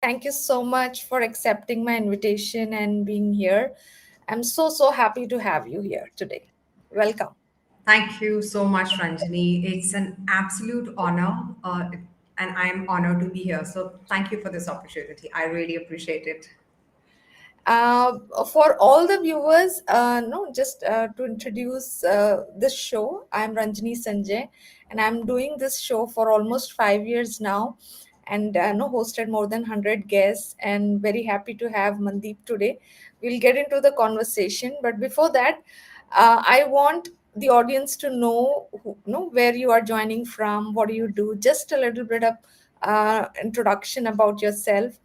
Thank you so much for accepting my invitation and being here. I'm so happy to have you here today. Welcome. Thank you so much, Ranjini. It's an absolute honor, and I'm honored to be here. So, thank you for this opportunity. I really appreciate it. For all the viewers, no, just to introduce this show, I'm Ranjini Sanjay, and I'm doing this show for almost 5 years now, and no, hosted more than 100 guests, and very happy to have Mandeep today. We'll get into the conversation, but before that, I want the audience to know where you are joining from, what do you do, just a little bit of introduction about yourself,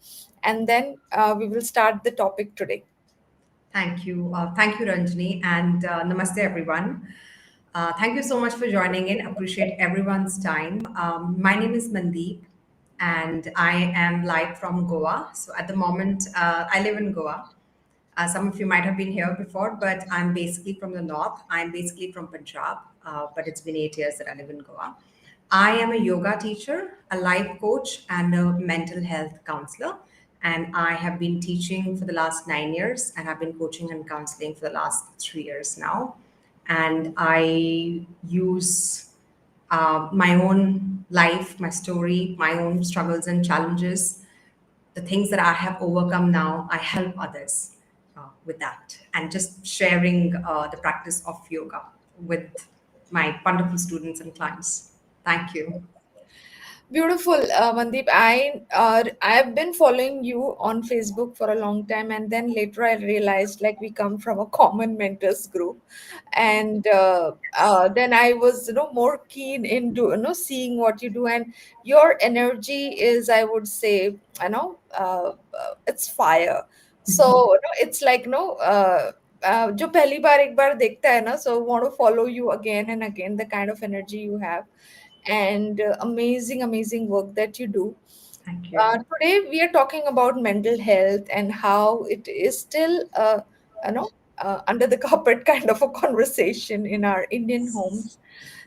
and then we will start the topic today. Thank you. Thank you, Ranjini, and namaste, everyone. Thank you so much for joining in. Appreciate everyone's time. My name is Mandeep, and I am live from Goa. So, at the moment, I live in Goa. Some of you might have been here before, but I'm basically from the north. I'm basically from Punjab, but it's been 8 years that I live in Goa. I am a yoga teacher, a life coach, and a mental health counselor. And I have been teaching for the last 9 years, and I've been coaching and counseling for the last 3 years now. And I use my own life, my story, my own struggles and challenges, the things that I have overcome now, I help others with that and just sharing the practice of yoga with my wonderful students and clients. Thank you. Beautiful, Mandeep. I've been following you on Facebook for a long time, and then later I realized like we come from a common mentors group, and then I was more keen into seeing what you do, and your energy is, I would say, it's fire. So it's like जो पहली बार एक बार देखता है ना, so want to follow you again and again, the kind of energy you have, and amazing work that you do. Thank you. Today we are talking about mental health and how it is still under the carpet kind of a conversation in our Indian homes.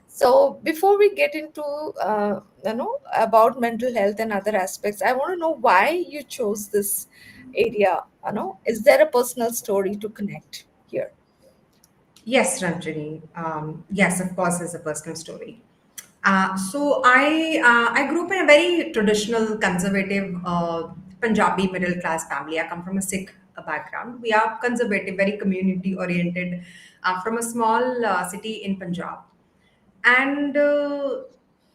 So before we get into about mental health and other aspects, I want to know why you chose this area. Is there a personal story to connect here? Yes, Ranjini. Yes, of course, there's a personal story. So I grew up in a very traditional, conservative Punjabi middle class family. I come from a Sikh background. We are conservative, very community oriented, from a small city in Punjab. And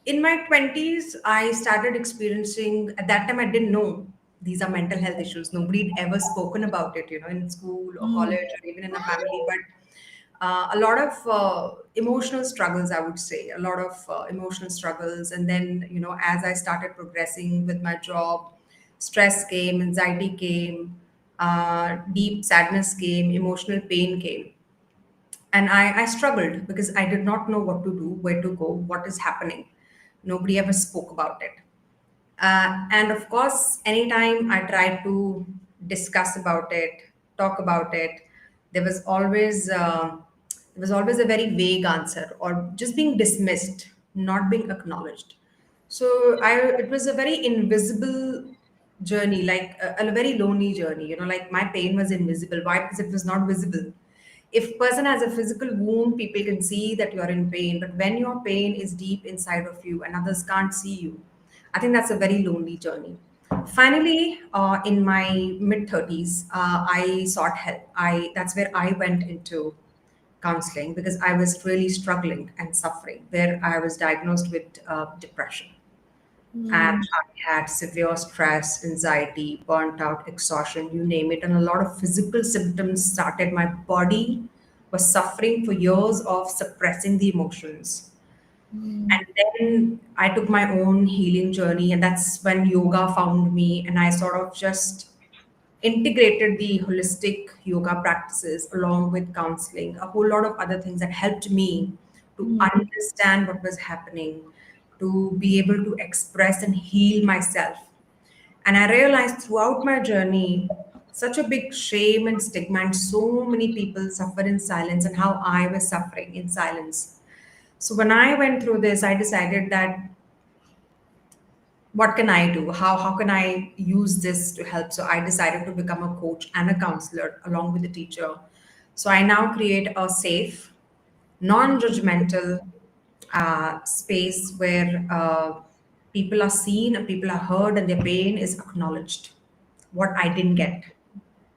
in my 20s, I started experiencing, at that time, I didn't know these are mental health issues. Nobody had ever spoken about it, in school or college or even in a family. But a lot of emotional struggles, I would say, a lot of emotional struggles. And then, as I started progressing with my job, stress came, anxiety came, deep sadness came, emotional pain came. And I struggled because I did not know what to do, where to go, what is happening. Nobody ever spoke about it. And of course, anytime I tried to discuss about it, talk about it, there was always a very vague answer or just being dismissed, not being acknowledged. So it was a very invisible journey, like a very lonely journey. Like my pain was invisible. Why? Because it was not visible. If person has a physical wound, people can see that you are in pain, but when your pain is deep inside of you and others can't see you, I think that's a very lonely journey. Finally, in my mid 30s, I sought help. I That's where I went into counseling because I was really struggling and suffering, where I was diagnosed with depression. And Hmm. I had severe stress, anxiety, burnt out, exhaustion, you name it. And a lot of physical symptoms started. My body was suffering for years of suppressing the emotions. Hmm. And then I took my own healing journey, and that's when yoga found me. And I sort of just integrated the holistic yoga practices along with counseling, a whole lot of other things that helped me to Hmm. understand what was happening, to be able to express and heal myself. And I realized throughout my journey, such a big shame and stigma, and so many people suffer in silence, and how I was suffering in silence. So when I went through this, I decided that what can I do? How can I use this to help? So I decided to become a coach and a counselor along with the teacher. So I now create a safe, non-judgmental space where people are seen, and people are heard, and their pain is acknowledged. What I didn't get.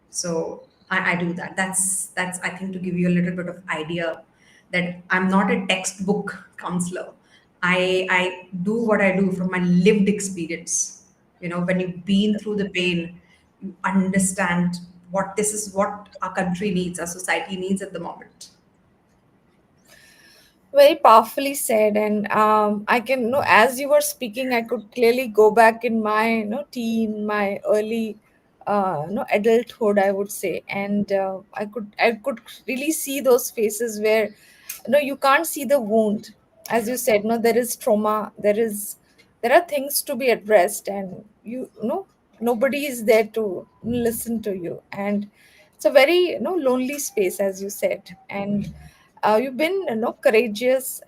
So I do that. That's I think to give you a little bit of idea that I'm not a textbook counselor. I do what I do from my lived experience. You know, when you've been through the pain, you understand what this is, what our country needs, our society needs at the moment. Very powerfully said, and I can, as you were speaking, I could clearly go back in my, teen, my early, adulthood, I would say, and I could really see those faces where, you can't see the wound, as you said. No, there is trauma, there are things to be addressed, and nobody is there to listen to you, and it's a very, lonely space, as you said. And you've been, courageous,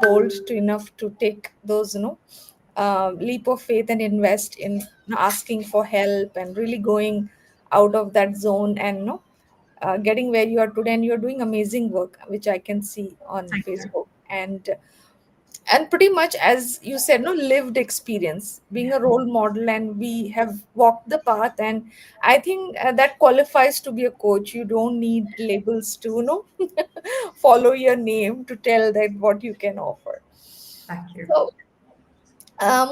bold to enough to take those, leap of faith and invest in, asking for help and really going out of that zone, and getting where you are today. And you're doing amazing work, which I can see on Thank you. Facebook. And pretty much, as you said, no, lived experience, being Yeah. a role model, and we have walked the path. And I think that qualifies to be a coach. You don't need labels to, follow your name to tell that what you can offer. Thank you. So,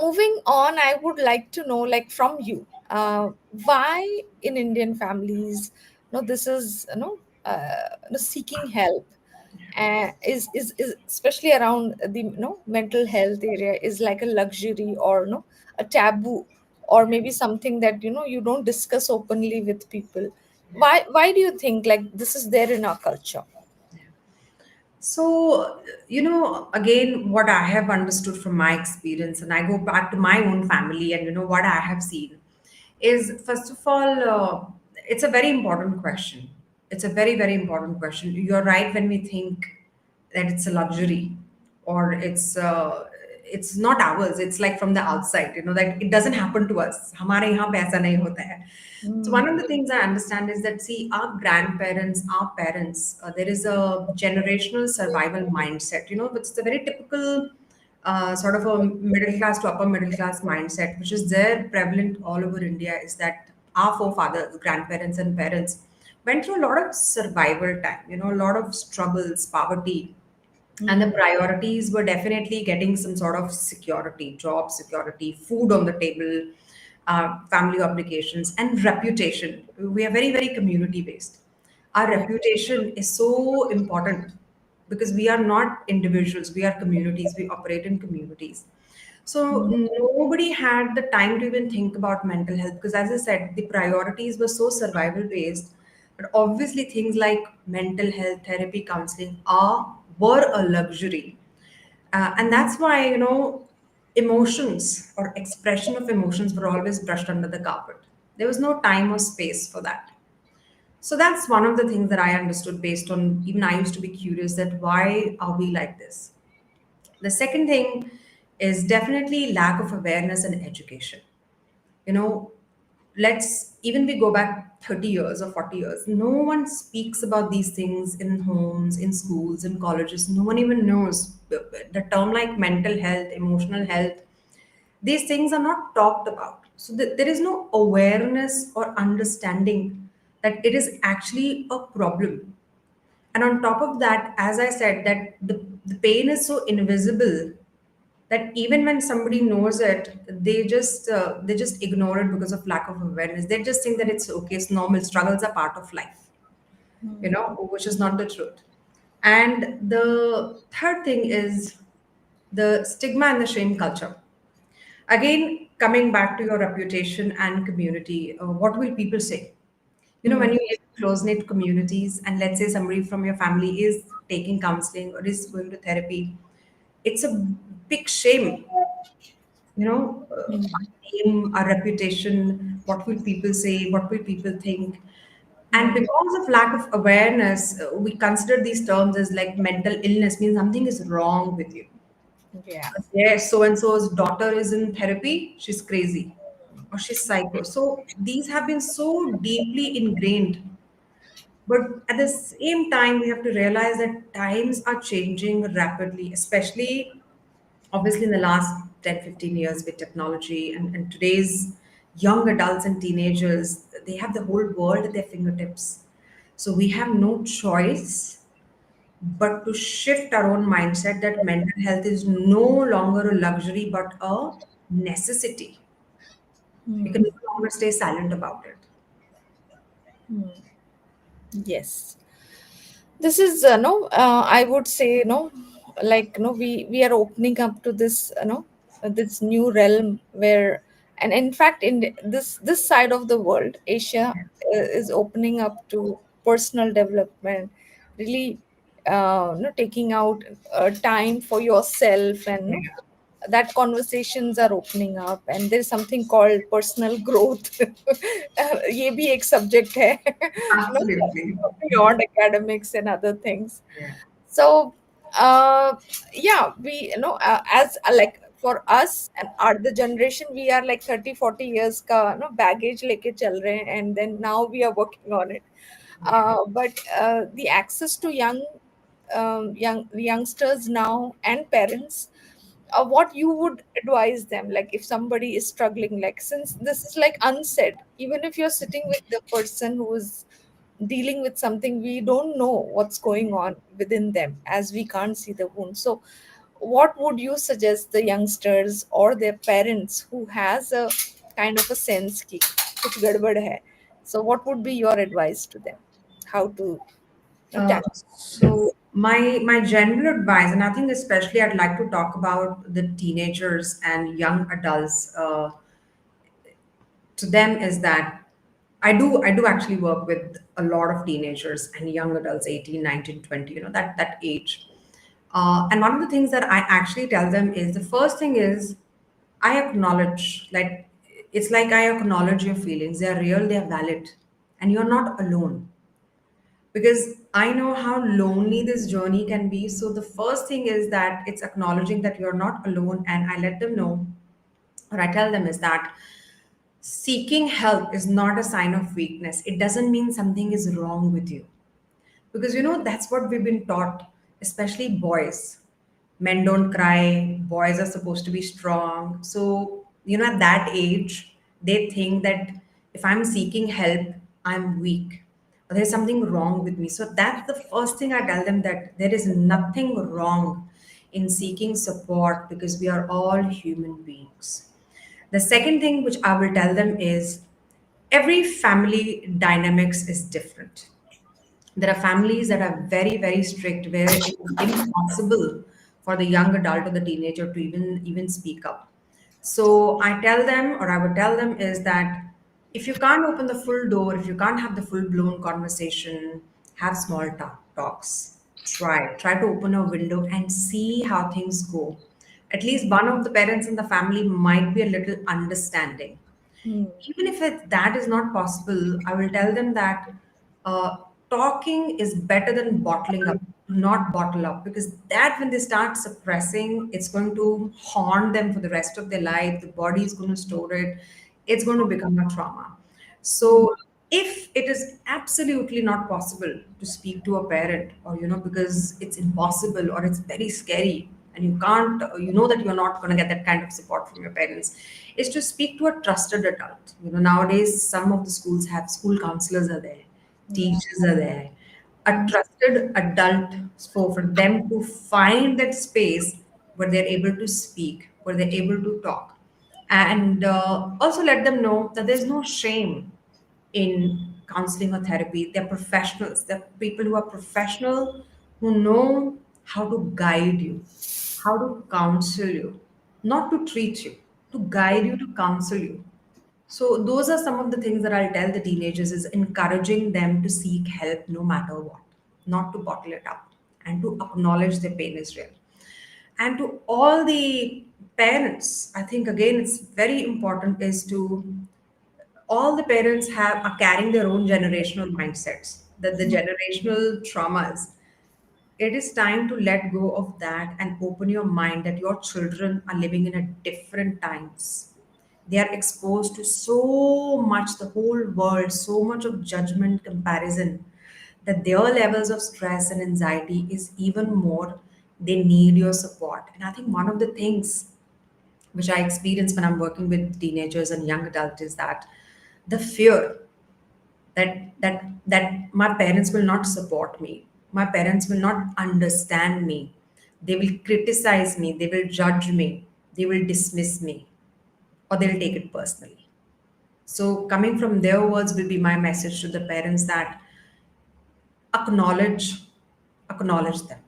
moving on, I would like to know, like, from you, why in Indian families, this is, seeking help, is especially around the, mental health area, is like a luxury, or a taboo, or maybe something that, you don't discuss openly with people. Why do you think like this is there in our culture? So, again, what I have understood from my experience, and I go back to my own family, and what I have seen is, first of all, it's a very important question. It's a very, very important question. You're right when we think that it's a luxury, or it's not ours. It's like from the outside, that it doesn't happen to us. हमारे यहाँ पे ऐसा नहीं होता है. So Hmm. one of the things I understand is that, see, our grandparents, our parents, there is a generational survival mindset. It's a very typical sort of a middle class to upper middle class mindset, which is there prevalent all over India. Is that our forefathers, grandparents, and parents went through a lot of survival time. A lot of struggles, poverty, and the Hmm. priorities were definitely getting some sort of security, job security, food on the table, family obligations, and reputation. We are very, very community based. Our Yeah. reputation is so important because we are not individuals, we are communities, we operate in communities. So Hmm. nobody had the time to even think about mental health because, as I said, the priorities were so survival based. But obviously, things like mental health, therapy, counseling are were a luxury, and that's why emotions or expression of emotions were always brushed under the carpet. There was no time or space for that. So that's one of the things that I understood based on even I used to be curious that why are we like this. The second thing is definitely lack of awareness and education. You know, let's even we go back 30 years or 40 years, no one speaks about these things in homes, in schools, in colleges. No one even knows the term like mental health, emotional health. These things are not talked about. So there is no awareness or understanding that it is actually a problem. And on top of that, as I said, that the pain is so invisible that even when somebody knows it, they just ignore it because of lack of awareness. They just think that it's okay, it's normal, struggles are part of life, which is not the truth. And the third thing is the stigma and the shame culture. Again, coming back to your reputation and community, what will people say? When Hmm. you live in close knit communities, and let's say somebody from your family is taking counseling or is going to therapy, it's a big shame. Our name, our reputation, what will people say, what will people think? And Hmm. because of lack of awareness, we consider these terms as like mental illness, means something is wrong with you. Yeah. Yes, so and so's daughter is in therapy, she's crazy or she's psycho. So these have been so deeply ingrained. But at the same time, we have to realize that times are changing rapidly, especially obviously in the last 10, 15 years with technology and today's young adults and teenagers, they have the whole world at their fingertips. So we have no choice but to shift our own mindset that mental health is no longer a luxury but a necessity. We can Hmm. no longer stay silent about it. Yes. This is no I would say no, like no, we are opening up to this no, this new realm where, and in fact in this side of the world, Asia is opening up to personal development, really no, taking out time for yourself, and no, Yeah, that conversations are opening up, and there's something called personal growth. ये भी एक subject है. No, absolutely. beyond academics and other things. Yeah. So yeah, we as like for us and our the generation, we are like 30-40 years ka no baggage leke chal rahe hain, and then now we are working on it. But the access to youngsters now and parents, what you would advise them, like if somebody is struggling, like since this is like unsaid, even if you're sitting with the person who is dealing with something, we don't know what's going on within them as we can't see the wound. So what would you suggest the youngsters or their parents who has a kind of a sense ki kuch gadbad hai, so what would be your advice to them, how to tackle this? So my general advice, and I think especially I'd like to talk about the teenagers and young adults. To them is that I do actually work with a lot of teenagers and young adults, 18, 19, 20. That age. And one of the things that I actually tell them is the first thing is I acknowledge, like, it's like I acknowledge your feelings. They are real, they are valid, and you're not alone because I know how lonely this journey can be. So the first thing is that it's acknowledging that you're not alone, and I let them know, or I tell them, is that seeking help is not a sign of weakness. It doesn't mean something is wrong with you because that's what we've been taught, especially boys. Men don't cry, boys are supposed to be strong. So at that age they think that if I'm seeking help, I'm weak, or there's something wrong with me. So that's the first thing I tell them, that there is nothing wrong in seeking support because we are all human beings. The second thing which I will tell them is every family dynamics is different. There are families that are very, very strict where it is impossible for the young adult or the teenager to even speak up. So I tell them, or I would tell them, is that if you can't open the full door, if you can't have the full blown conversation, have small talks. Try to open a window and see how things go. At least one of the parents in the family might be a little understanding. Hmm. Even if that is not possible, I will tell them that uh, talking is better than bottling up. Do not bottle up, because that when they start suppressing, it's going to haunt them for the rest of their life. The body is going to store it. It's going to become a trauma. So if it is absolutely not possible to speak to a parent, or because it's impossible or it's very scary and you can't, that you're not going to get that kind of support from your parents, is to speak to a trusted adult. Nowadays some of the schools have school counselors are there, Yeah. teachers are there, a trusted adult, for them to find that space where they're able to speak, where they're able to talk, and also let them know that there's no shame in counseling or therapy. They're professionals. They're people who are professional, who know how to guide you, how to counsel you, not to treat you, to guide you, to counsel you. So those are some of the things that I'll tell the teenagers, is encouraging them to seek help no matter what, not to bottle it up, and to acknowledge their pain is real. And to all the parents, I think again it's very important, is to all the parents have are carrying their own generational mindsets, that the generational traumas, it is time to let go of that and open your mind that your children are living in a different times. They are exposed to so much, the whole world, so much of judgment, comparison, that their levels of stress and anxiety is even more. They need your support. And I think one of the things which I experience when I'm working with teenagers and young adults is that the fear that my parents will not support me, my parents will not understand me, they will criticize me, they will judge me, they will dismiss me, or they'll take it personally. So coming from their words will be my message to the parents that acknowledge acknowledge them,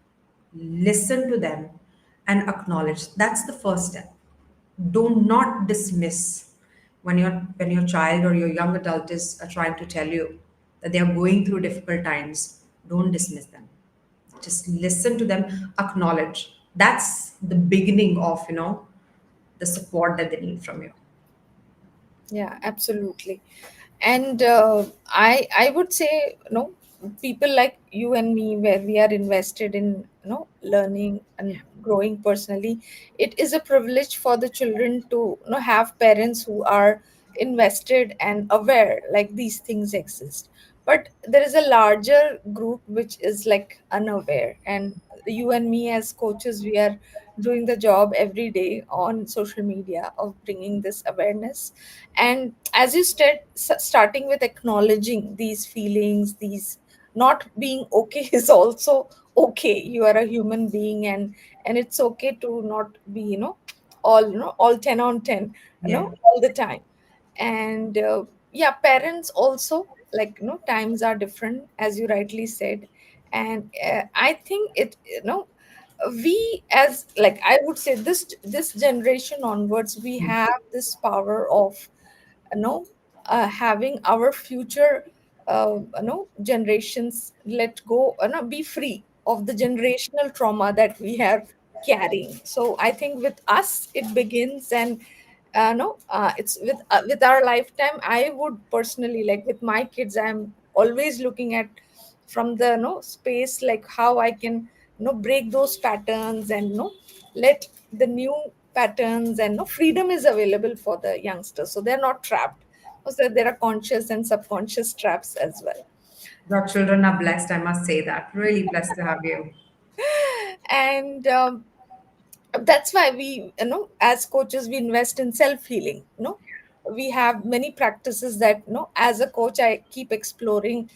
listen to them, and acknowledge. That's the first step. Do not dismiss when your child or your young adult is trying to tell you that they are going through difficult times. Don't dismiss them, just listen to them, acknowledge. That's the beginning of the support that they need from you. Yeah, absolutely. And I would say, people like you and me, where we are invested in, learning and growing personally, it is a privilege for the children to, have parents who are invested and aware like these things exist. But there is a larger group which is like unaware, and you and me as coaches, we are doing the job every day on social media of bringing this awareness. And as you said, starting with acknowledging these feelings, these not being okay is also okay. You are a human being, and it's okay to not be, all 10 on 10, Yeah. all the time. And yeah, parents also, like, times are different, as you rightly said. And I think it, we, as, like, I would say, this generation onwards, we have this power of, having our future, generations let go, be free of the generational trauma that we are carrying. So I think with us it begins. And no it's with our lifetime. I would personally, like, with my kids, I'm always looking at from the, space, like how I can, break those patterns, and, let the new patterns, and, freedom is available for the youngsters, so they're not trapped. So there are conscious and subconscious traps as well. Your children are blessed, I must say that. Really blessed to have you. And that's why we, as coaches, we invest in self healing. We have many practices that, as a coach, I keep exploring,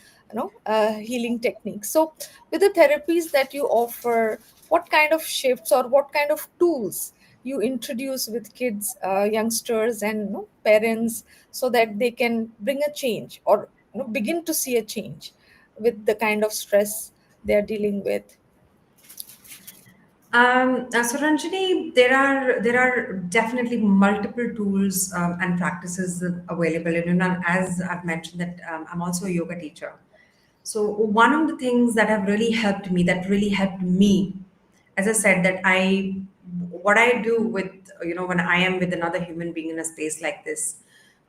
healing techniques. So with the therapies that you offer, what kind of shifts or what kind of tools you introduce with kids, youngsters, and, parents, so that they can bring a change, or, begin to see a change with the kind of stress they're dealing with. So Ranjini, there are definitely multiple tools and practices available. And as I've mentioned that I'm also a yoga teacher. So one of the things that have really helped me, as I said, that what I do with when I am with another human being in a space like this,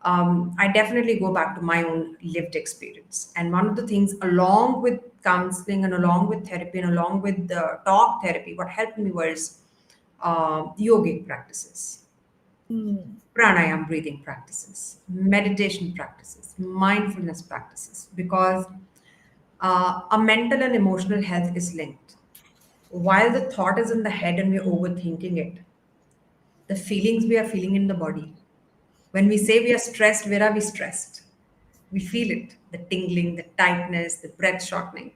I definitely go back to my own lived experience. And one of the things, along with counseling and along with therapy and along with the talk therapy, what helped me was yogic practices, Hmm. pranayam breathing practices, meditation practices, mindfulness practices, because our mental and emotional health is linked. While the thought is in the head and we're overthinking it, the feelings we are feeling in the body. When we say we are stressed, where are we stressed? We feel it, the tingling, the tightness, the breath shortening.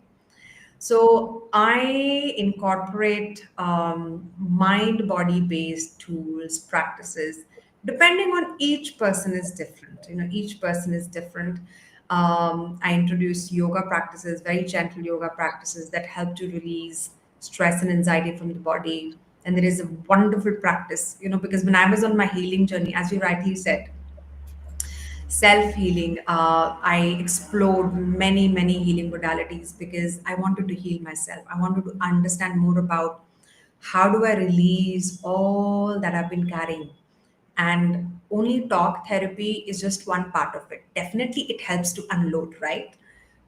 So I incorporate mind body based tools, practices. Depending on each person is different. Each person is different. I introduce yoga practices, very gentle yoga practices that help to release stress and anxiety from the body. And there is a wonderful practice, because when I was on my healing journey, as you rightly said, self healing, I explored many healing modalities because I wanted to heal myself. I wanted to understand more about how do I release all that I've been carrying. And only talk therapy is just one part of it. Definitely it helps to unload, right?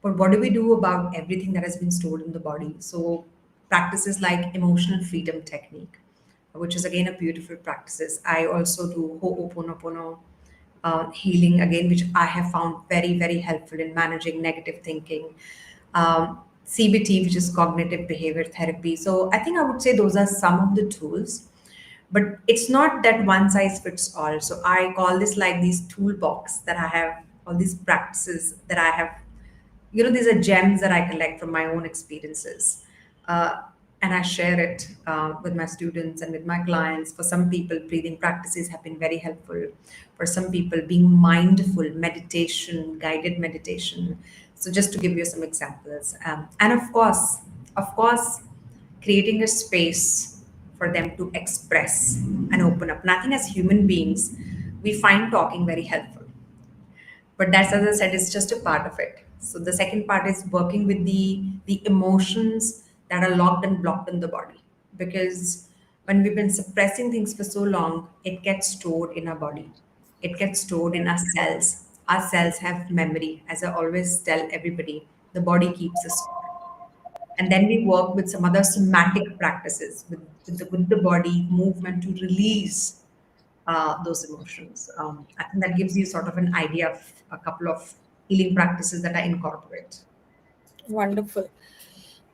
But what do we do about everything that has been stored in the body? So practices like emotional freedom technique, which is again a beautiful practices. I also do Ho'oponopono healing again, which I have found very, very helpful in managing negative thinking. CBT, which is cognitive behavior therapy. So I think I would say those are some of the tools, but it's not that one size fits all. So I call this like these toolbox that I have, all these practices that I have. These are gems that I collect from my own experiences. Uh, and I share it with my students and with my clients. For some people, breathing practices have been very helpful. For some people, being mindful, meditation, guided meditation. So, just to give you some examples. And of course, creating a space for them to express and open up. And I think as human beings, we find talking very helpful, but that's, as I said, it's just a part of it. So the second part is working with the emotions that are locked and blocked in the body, because when we've been suppressing things for so long, it gets stored in our body, it gets stored in our cells. Our cells have memory. As I always tell everybody, the body keeps a score. And then we work with some other somatic practices with the body movement to release those emotions. I think that gives you sort of an idea of a couple of healing practices that I incorporate. Wonderful.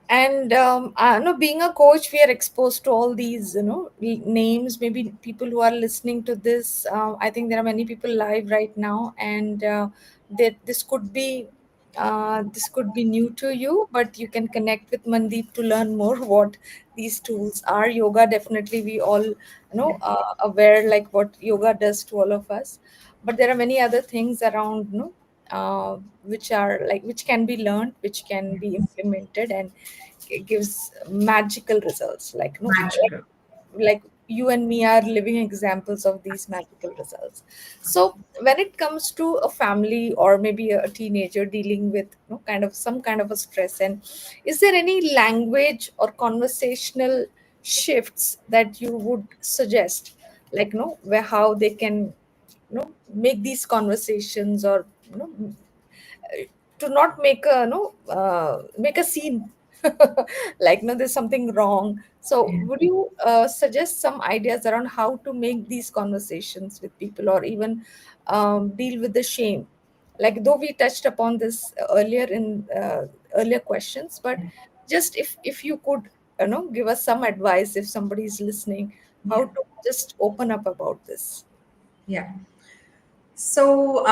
And I know, being a coach, we are exposed to all these, names. Maybe people who are listening to this, I think there are many people live right now, and that this could be new to you, but you can connect with Mandeep to learn more what these tools are. Yoga, definitely, we all aware like what yoga does to all of us, but there are many other things around, which are like, which can be learned, which can be implemented, and it gives magical results, like no, Magical. like you and me are living examples of these magical results. So when it comes to a family or maybe a teenager dealing with, kind of some kind of a stress, and is there any language or conversational shifts that you would suggest, like where how they can make these conversations, or to not make a make a scene, like no, there's something wrong. So Yeah. would you suggest some ideas around how to make these conversations with people, or even deal with the shame, like though we touched upon this earlier in earlier questions, but just if you could give us some advice, if somebody is listening, how Yeah. to just open up about this. Yeah. So,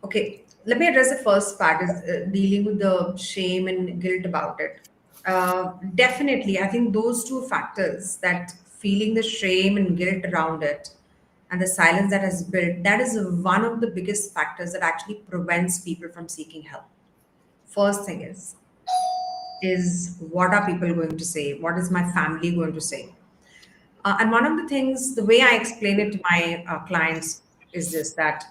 okay, let me address the first part is dealing with the shame and guilt about it. Definitely, I think those two factors, that feeling the shame and guilt around it and the silence that has built, that is one of the biggest factors that actually prevents people from seeking help. First thing is what are people going to say? What is my family going to say? And one of the things, the way I explain it to my clients is this, that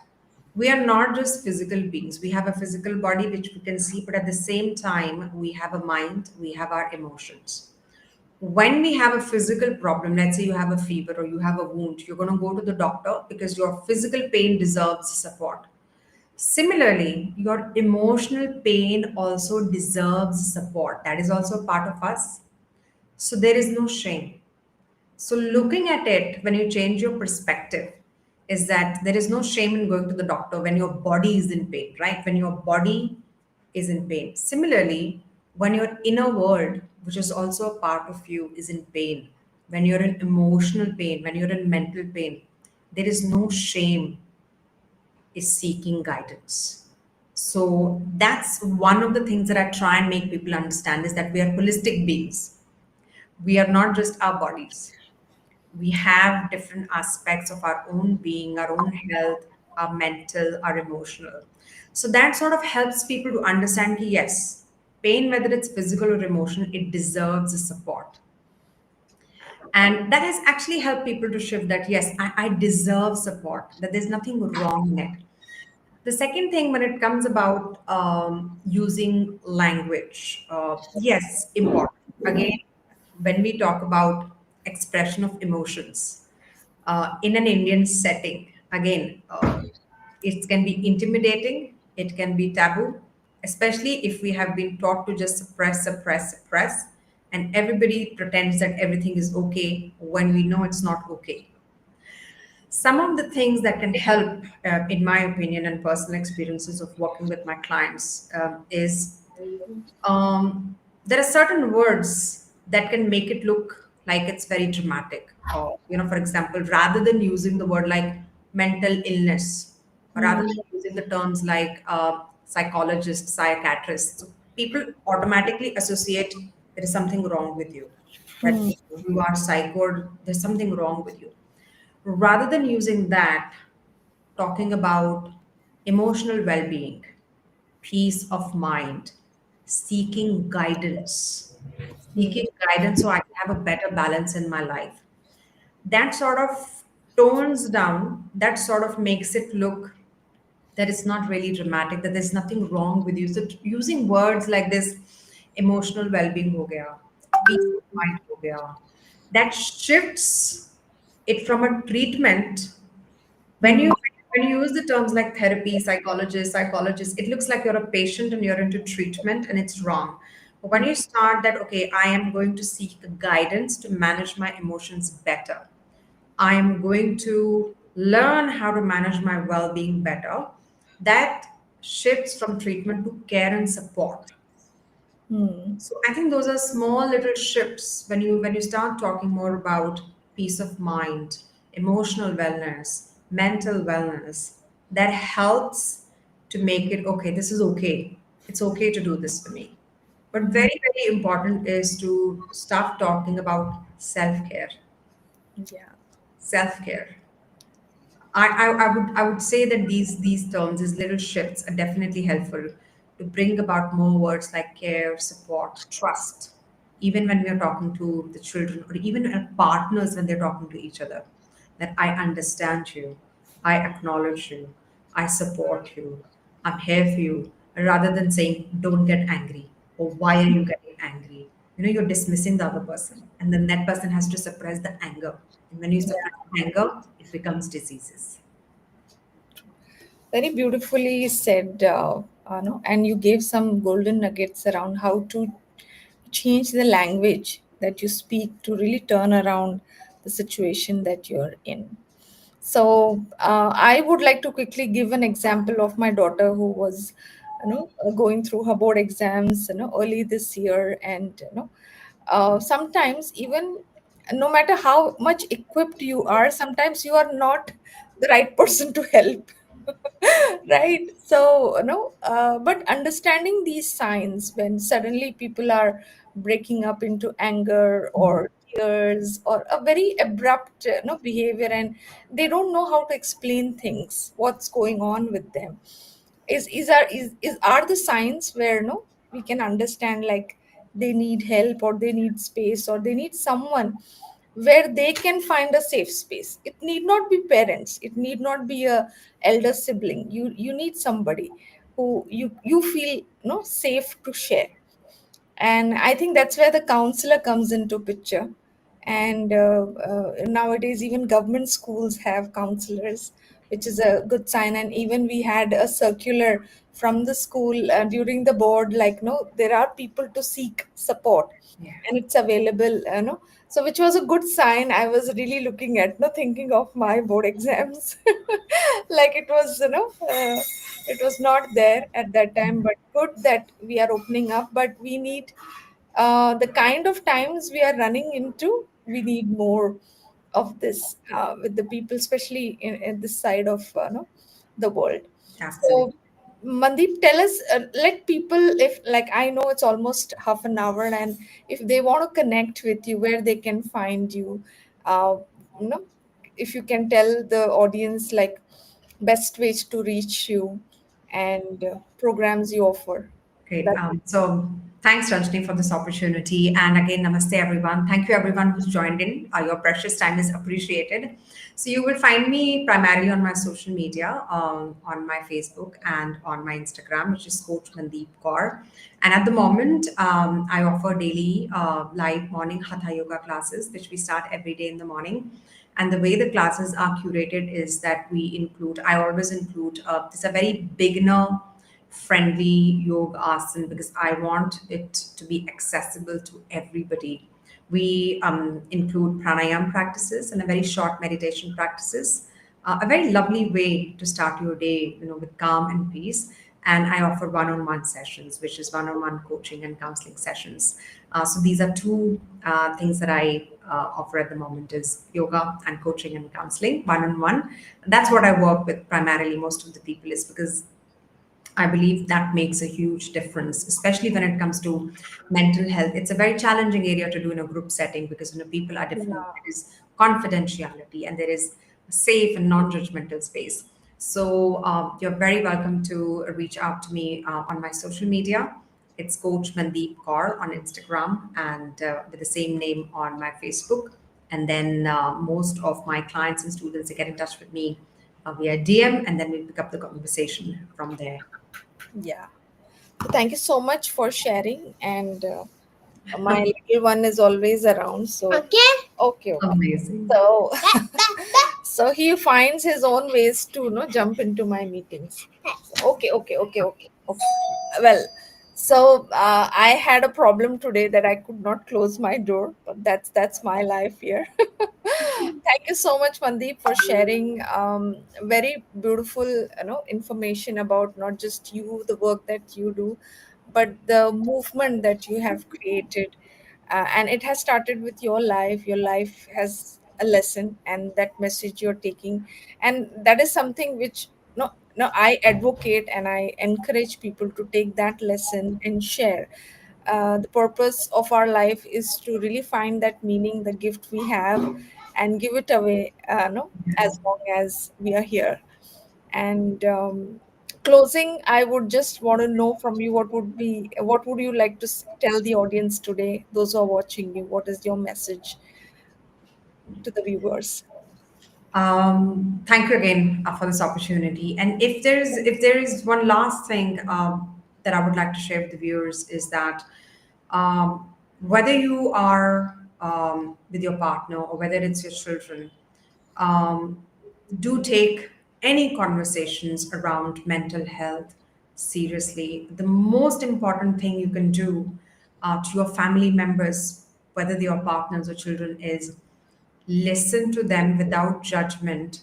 we are not just physical beings. We have a physical body which we can see, but at the same time, we have a mind, we have our emotions. When we have a physical problem, let's say you have a fever or you have a wound, you're going to go to the doctor because your physical pain deserves support. Similarly, your emotional pain also deserves support. That is also a part of us. So there is no shame. So, looking at it, when you change your perspective, is that there is no shame in going to the doctor when your body is in pain, right? When your body is in pain. Similarly, when your inner world, which is also a part of you, is in pain, when you're in emotional pain, when you're in mental pain, there is no shame is seeking guidance. So that's one of the things that I try and make people understand is that we are holistic beings. We are not just our bodies. We have different aspects of our own being, our own health, our mental, our emotional. So that sort of helps people to understand that yes, pain, whether it's physical or emotional, it deserves a support. And that has actually helped people to shift that yes, I deserve support, that there's nothing wrong in it. The second thing, when it comes about using language, yes, important. Again, when we talk about expression of emotions in an Indian setting, again, it can be intimidating, it can be taboo, especially if we have been taught to just suppress, suppress, suppress. and everybody pretends that everything is okay when we know it's not okay. Some of the things that can help, in my opinion and personal experiences of working with my clients, is there are certain words that can make it look like it's very dramatic. Or, for example, rather than using the word like mental illness, or rather Hmm. than using the terms like psychologist, psychiatrist, so people automatically associate there is something wrong with you. That Hmm. you are psycho, there's something wrong with you. Rather than using that, talking about emotional well being, peace of mind, seeking guidance, Hmm. seeking guidance so I can have a better balance in my life. That sort of tones down, that sort of makes it look that it's not really dramatic, that there's nothing wrong with you. So using words like this, emotional well-being ho gaya, peace of mind ho gaya, that shifts it from a treatment. when Hmm. you when you use the terms like therapy, psychologist, it looks like you're a patient and you're into treatment, and it's wrong. But when you start that, okay, I am going to seek guidance to manage my emotions better. I am going to learn how to manage my well-being better. That shifts from treatment to care and support. Hmm. So I think those are small little shifts when you start talking more about peace of mind, emotional wellness, mental wellness, that helps to make it okay. This is okay. It's okay to do this for me. But Hmm. very, very important is to start talking about self-care. Yeah. Self-care. I would say that these terms, these little shifts are definitely helpful to bring about more words like care, support, trust, even when we are talking to the children or even our partners when they're talking to each other. That I understand you, I acknowledge you, I support you, I'm here for you, rather than saying don't get angry or why are you getting angry. You're dismissing the other person, and then that person has to suppress the anger. And when you suppress anger, it becomes diseases. Very beautifully said, no? And you gave some golden nuggets around how to change the language that you speak to really turn around the situation that you're in. So I would like to quickly give an example of my daughter who was, going through her board exams, early this year, and sometimes even no matter how much equipped you are, sometimes you are not the right person to help. Right, so but understanding these signs when suddenly people are breaking up into anger or tears or a very abrupt behavior, and they don't know how to explain things, what's going on with them, are the signs where we can understand like they need help or they need space or they need someone where they can find a safe space. It need not be parents, it need not be a elder sibling. You need somebody who you feel safe to share. And I think that's where the counselor comes into picture. And nowadays even government schools have counselors, which is a good sign. And even we had a circular from the school during the board, like no, there are people to seek support Yeah, and it's available, so which was a good sign. I was really looking at thinking of my board exams like it was it was not there at that time, but good that we are opening up. But we need the kind of times we are running into, we need more of this with the people, especially in this side of the world. absolutely. So, Mandeep, tell us, let people, if like I know it's almost half an hour, and if they want to connect with you, where they can find you, uh, you know, if you can tell the audience like best ways to reach you and programs you offer. Great. That So thanks, Ranjini, for this opportunity. And again, namaste, everyone. Thank you, everyone who's joined in. Your precious time is appreciated. So you will find me primarily on my social media, on my Facebook and on my Instagram, which is Coach Mandeep Kaur. And at the moment, I offer daily live morning Hatha Yoga classes, which we start every day in the morning. And the way the classes are curated is that I always include, this is a very beginner friendly yoga asana because I want it to be accessible to everybody. We include pranayam practices and a very short meditation practices, a very lovely way to start your day, with calm and peace. And I offer one-on-one sessions, which is one-on-one coaching and counseling sessions. So these are two things that I offer at the moment: is yoga and coaching and counseling, one-on-one. That's what I work with primarily. Most of the people is because I believe that makes a huge difference, especially when it comes to mental health. It's a very challenging area to do in a group setting because people are different. Yeah. There is confidentiality and there is a safe and non-judgmental space. So you're very welcome to reach out to me on my social media. It's Coach Mandeep Kaur on Instagram and with the same name on my Facebook. And then most of my clients and students, they get in touch with me via DM, and then we pick up the conversation from there. Yeah. So thank you so much for sharing. And my little one is always around. So okay, okay, okay. Amazing. So so he finds his own ways to jump into my meetings. Okay, okay, okay, okay, okay. Well, so I had a problem today that I could not close my door, but that's my life here. Thank you so much, Mandeep, for sharing very beautiful, information about not just you, the work that you do, but the movement that you have created. And it has started with your life. Your life has a lesson, and that message you're taking, and that is something which no, I advocate and I encourage people to take that lesson and share. The purpose of our life is to really find that meaning, the gift we have, and give it away, no, as long as we are here. And closing, I would just want to know from you, what would you like to tell the audience today, those who are watching you? What is your message to the viewers? Thank you again for this opportunity. And if there is one last thing that I would like to share with the viewers is that whether you are with your partner or whether it's your children, um, do take any conversations around mental health seriously. The most important thing you can do to your family members, whether they are partners or children, is listen to them without judgment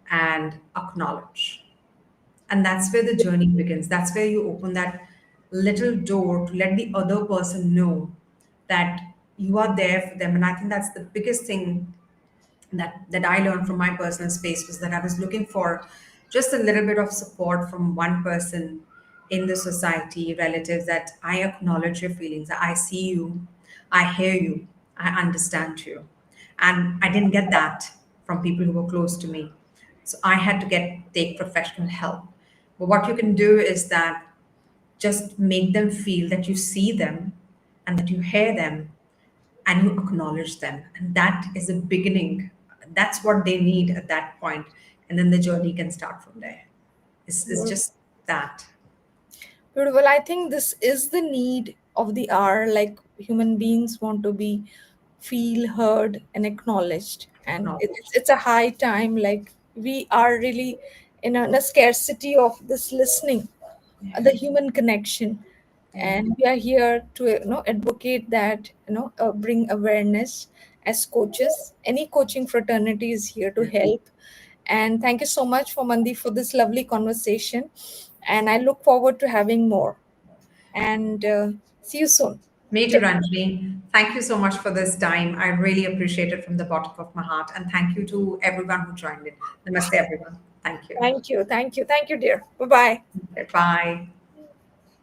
and acknowledge. And that's where the journey begins. That's where you open that little door to let the other person know that you are there for them. And I think that's the biggest thing that I learned from my personal space, was that I was looking for just a little bit of support from one person in the society, relatives, that I acknowledge your feelings, that I see you, I hear you, I understand you. And I didn't get that from people who were close to me. So I had to take professional help. But what you can do is that just make them feel that you see them and that you hear them and you acknowledge them. And that is a beginning. That's what they need at that point. And then the journey can start from there. It's just that. Beautiful. I think this is the need of the hour. Like, human beings want to be feel heard and acknowledged, and Acknowledge. it's a high time. Like, we are really in a scarcity of this listening, the human connection, Yeah. and we are here to advocate that, bring awareness. As coaches, any coaching fraternity is here to help. And thank you so much for Mandi for this lovely conversation, and I look forward to having more. And see you soon. Me too, Take Ranjini. Thank you so much for this time. I really appreciate it from the bottom of my heart. And thank you to everyone who joined in. Namaste, everyone. Thank you. Thank you, thank you, thank you, dear. Bye bye. Okay, bye.